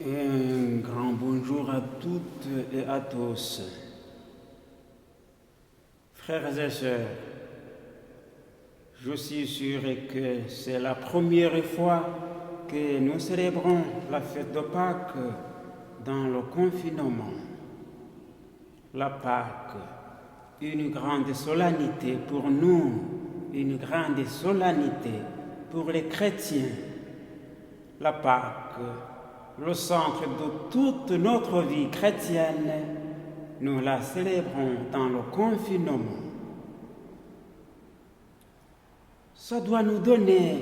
Un grand bonjour à toutes et à tous. Frères et sœurs, je suis sûr que c'est la première fois que nous célébrons la fête de Pâques dans le confinement. La Pâques, une grande solennité pour nous, une grande solennité pour les chrétiens. La Pâques, le centre de toute notre vie chrétienne, nous la célébrons dans le confinement. Ça doit nous donner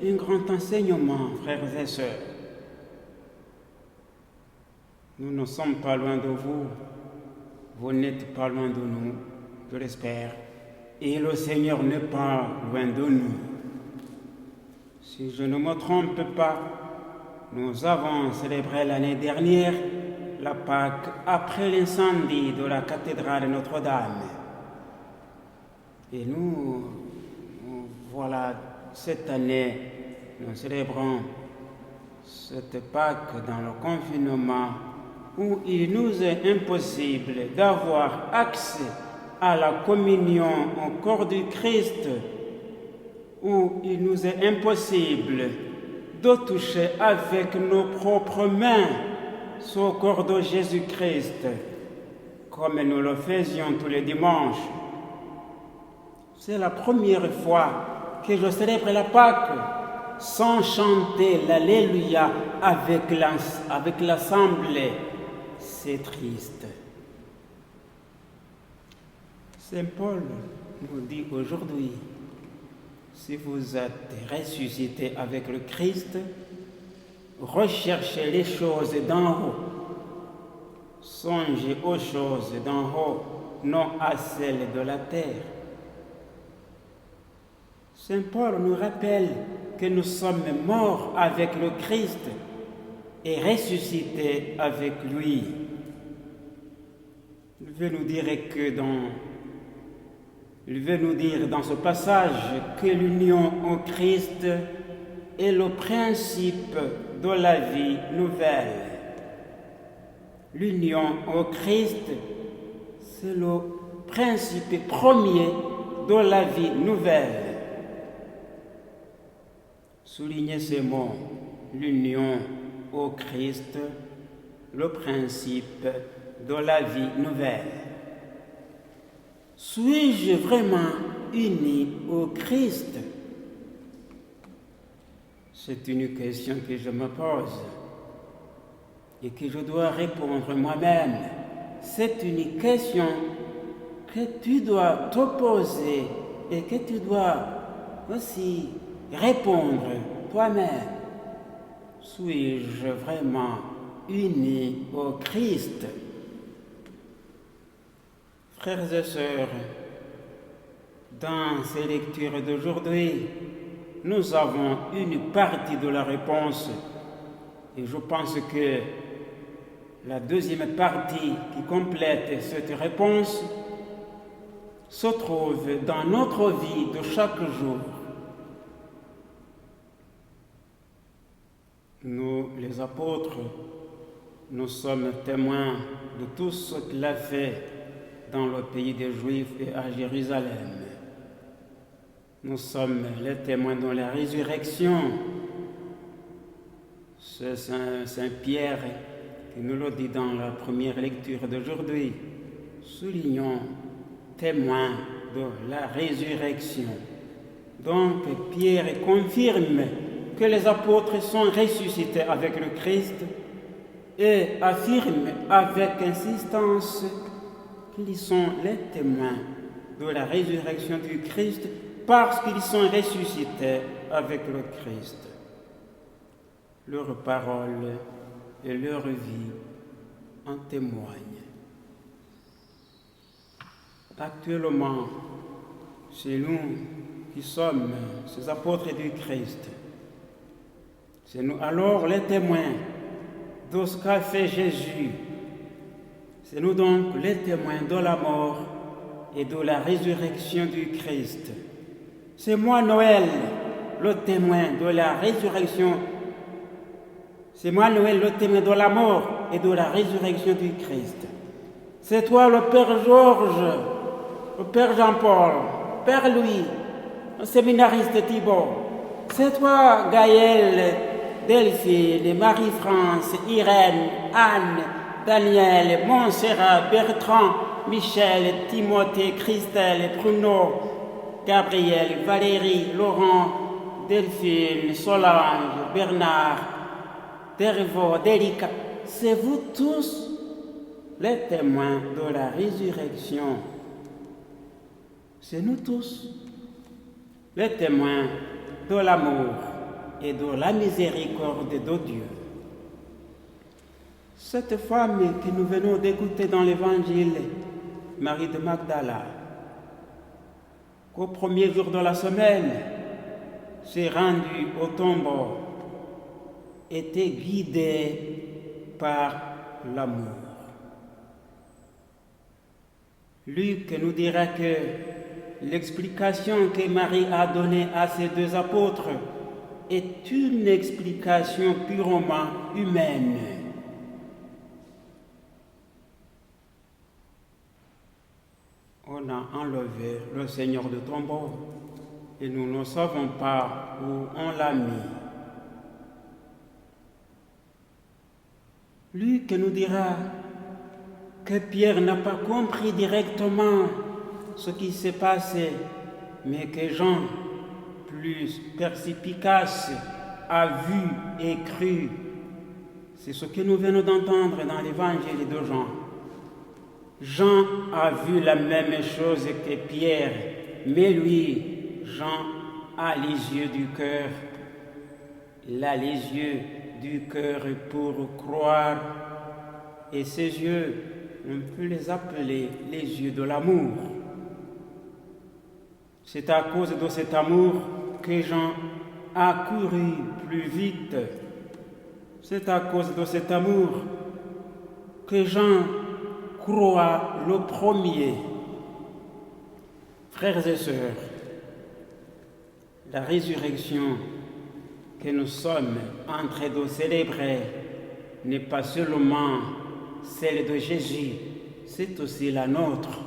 un grand enseignement, frères et sœurs. Nous ne sommes pas loin de vous, vous n'êtes pas loin de nous, je l'espère, et le Seigneur n'est pas loin de nous. Si je ne me trompe pas, nous avons célébré l'année dernière la Pâques après l'incendie de la cathédrale Notre-Dame. Et nous voilà, cette année, nous célébrons cette Pâques dans le confinement où il nous est impossible d'avoir accès à la communion au corps du Christ, où il nous est impossible de toucher avec nos propres mains ce corps de Jésus-Christ, comme nous le faisions tous les dimanches. C'est la première fois que je célèbre la Pâques sans chanter l'Alléluia avec l'assemblée. C'est triste. Saint Paul nous dit aujourd'hui, si vous êtes ressuscité avec le Christ, recherchez les choses d'en haut. Songez aux choses d'en haut, non à celles de la terre. Saint Paul nous rappelle que nous sommes morts avec le Christ et ressuscités avec lui. Il veut nous dire dans ce passage que l'union au Christ est le principe de la vie nouvelle. L'union au Christ, c'est le principe premier de la vie nouvelle. Soulignez ces mots, l'union au Christ, le principe de la vie nouvelle. Suis-je vraiment uni au Christ? C'est une question que je me pose et que je dois répondre moi-même. C'est une question que tu dois te poser et que tu dois aussi répondre toi-même. Suis-je vraiment uni au Christ? Frères et sœurs, dans ces lectures d'aujourd'hui, nous avons une partie de la réponse et je pense que la deuxième partie qui complète cette réponse se trouve dans notre vie de chaque jour. Nous, les apôtres, nous sommes témoins de tout ce qu'il a fait dans le pays des Juifs et à Jérusalem. Nous sommes les témoins de la résurrection. C'est Saint Pierre qui nous le dit dans la première lecture d'aujourd'hui. Soulignons, témoins de la résurrection. Donc Pierre confirme que les apôtres sont ressuscités avec le Christ et affirme avec insistance qu'ils sont les témoins de la résurrection du Christ parce qu'ils sont ressuscités avec le Christ. Leurs paroles et leur vie en témoignent. Actuellement, c'est nous qui sommes ces apôtres du Christ. C'est nous alors les témoins de ce qu'a fait Jésus. C'est nous donc les témoins de la mort et de la résurrection du Christ. C'est moi, Noël, le témoin de la résurrection Emmanuel, le témoin de la mort et de la résurrection du Christ. C'est toi le Père Georges, le Père Jean-Paul, Père Louis, le séminariste Thibault. C'est toi Gaël, Delphine, Marie-France, Irène, Anne, Daniel, Montserrat, Bertrand, Michel, Timothée, Christelle, Bruno, Gabriel, Valérie, Laurent, Delphine, Solange, Bernard, Dervaux, Délicat. C'est vous tous les témoins de la résurrection. C'est nous tous les témoins de l'amour et de la miséricorde de Dieu. Cette femme que nous venons d'écouter dans l'Évangile, Marie de Magdala, qu'au premier jour de la semaine s'est rendue au tombeau, était guidée par l'amour. Luc nous dira que l'explication que Marie a donnée à ces deux apôtres est une explication purement humaine. On a enlevé le Seigneur du tombeau et nous ne savons pas où on l'a mis. Luc nous dira que Pierre n'a pas compris directement ce qui s'est passé, mais que Jean, plus perspicace, a vu et cru. C'est ce que nous venons d'entendre dans l'évangile de Jean. Jean a vu la même chose que Pierre, mais lui, Jean, a les yeux du cœur. Il a les yeux du cœur pour croire, et ces yeux, on peut les appeler les yeux de l'amour. C'est à cause de cet amour que Jean a couru plus vite. C'est à cause de cet amour que Jean croit le premier. Frères et sœurs, la résurrection que nous sommes en train de célébrer n'est pas seulement celle de Jésus, c'est aussi la nôtre.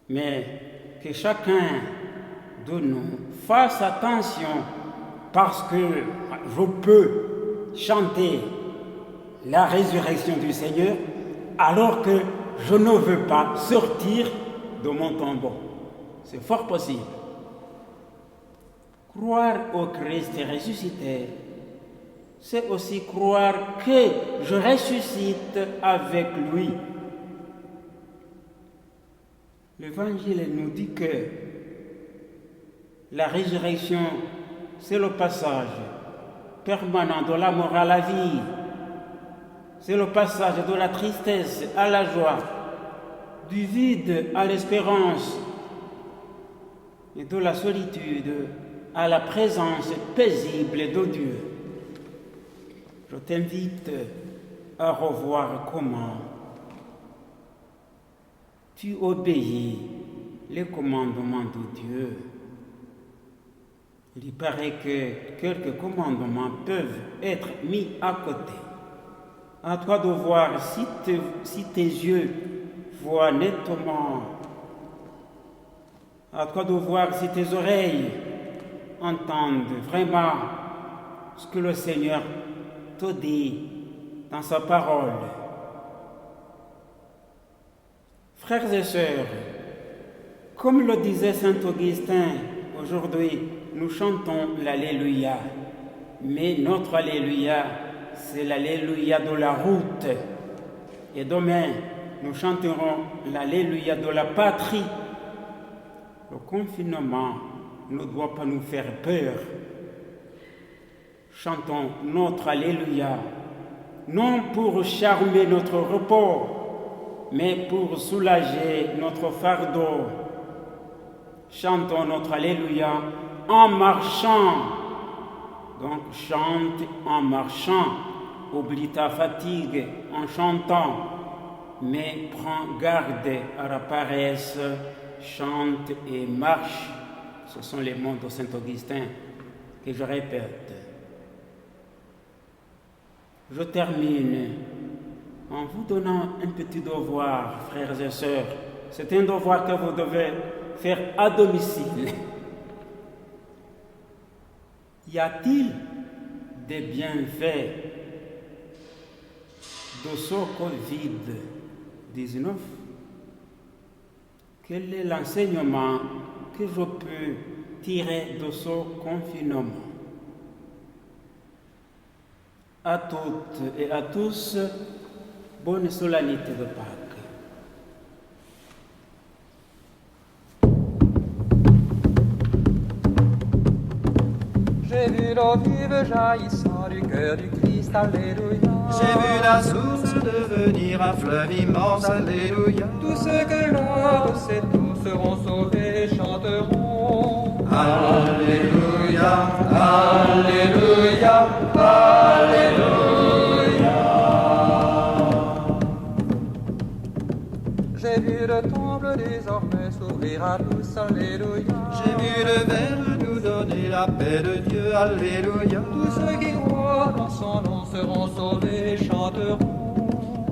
Mais que chacun de nous fasse attention, parce que je peux chanter la résurrection du Seigneur alors que je ne veux pas sortir de mon tombeau. C'est fort possible. Croire au Christ ressuscité, c'est aussi croire que je ressuscite avec lui. L'Évangile nous dit que la résurrection, c'est le passage permanent de la mort à la vie. C'est le passage de la tristesse à la joie, du vide à l'espérance et de la solitude à la présence paisible de Dieu. Je t'invite à revoir comment tu obéis les commandements de Dieu. Il paraît que quelques commandements peuvent être mis à côté. À toi de voir si tes yeux voient nettement. À toi de voir si tes oreilles entendent vraiment ce que le Seigneur te dit dans sa parole. Frères et sœurs, comme le disait saint Augustin, aujourd'hui nous chantons l'Alléluia, mais notre Alléluia, c'est l'Alléluia de la route. Et demain, nous chanterons l'Alléluia de la patrie. Le confinement ne doit pas nous faire peur. Chantons notre Alléluia, non pour charmer notre repos, mais pour soulager notre fardeau. Chantons notre Alléluia en marchant. Donc chante en marchant, oublie ta fatigue en chantant, mais prends garde à la paresse, chante et marche. Ce sont les mots de saint Augustin que je répète. Je termine en vous donnant un petit devoir, frères et sœurs. C'est un devoir que vous devez faire à domicile. Y a-t-il des bienfaits de ce Covid-19? Quel est l'enseignement que je peux tirer de ce confinement? À toutes et à tous, bonne solennité de Pâques. J'ai vu l'eau vive jaillissant du cœur du Christ, alléluia. J'ai vu la source devenir un fleuve immense, alléluia. Tous ceux que l'ordre sait tous seront sauvés et chanteront. Alléluia, alléluia, alléluia. J'ai vu le temple désormais s'ouvrir à tous, alléluia. J'ai vu le Verbe nous donner la paix de Dieu, alléluia. Tous ceux qui croient dans son nom seront sauvés et chanteront.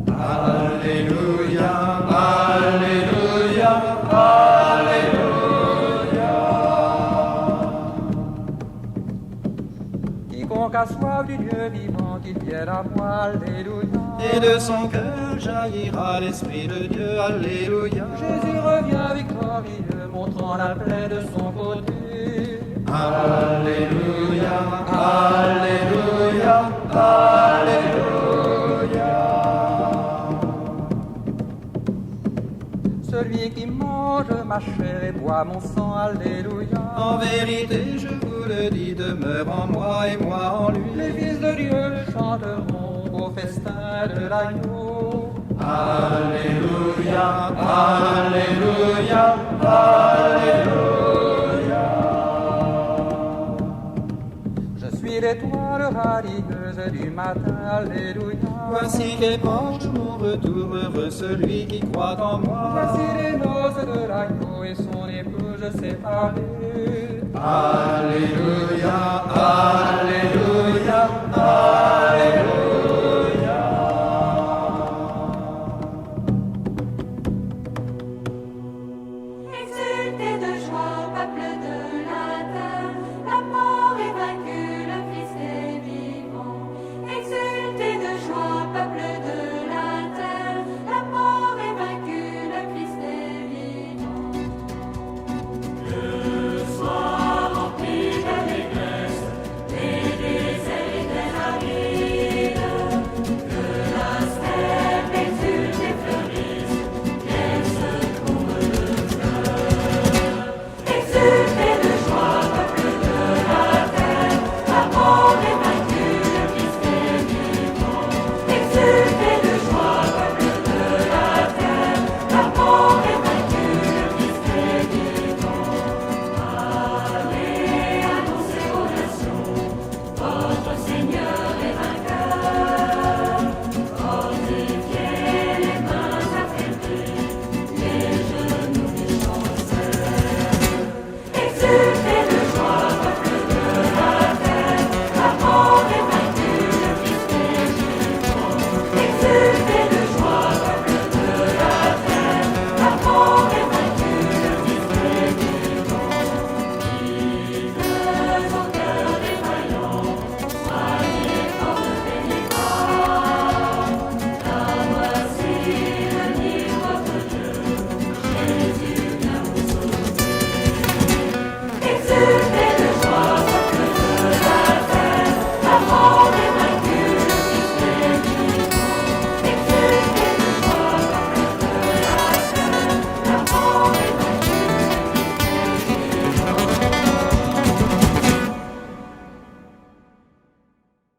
Alléluia, alléluia, alléluia. Quiconque a soif du Dieu vivant, qu'il vienne à moi, alléluia. Et de son cœur jaillira l'Esprit de Dieu, alléluia. Jésus revient victorieux, montrant la plaie de son côté. Alléluia, alléluia, alléluia. Celui qui mange ma chair et boit mon sang, alléluia. En vérité, je vous le dis, demeure en moi et moi en lui. Les fils de Dieu chanteront au festin de l'agneau. Alléluia, alléluia, alléluia. Je suis l'étoile radieuse du matin, alléluia. Voici qu'épanche mon retour, heureux celui qui croit en moi. Voici les noces de l'agneau et son épouse séparée. Alléluia, alléluia.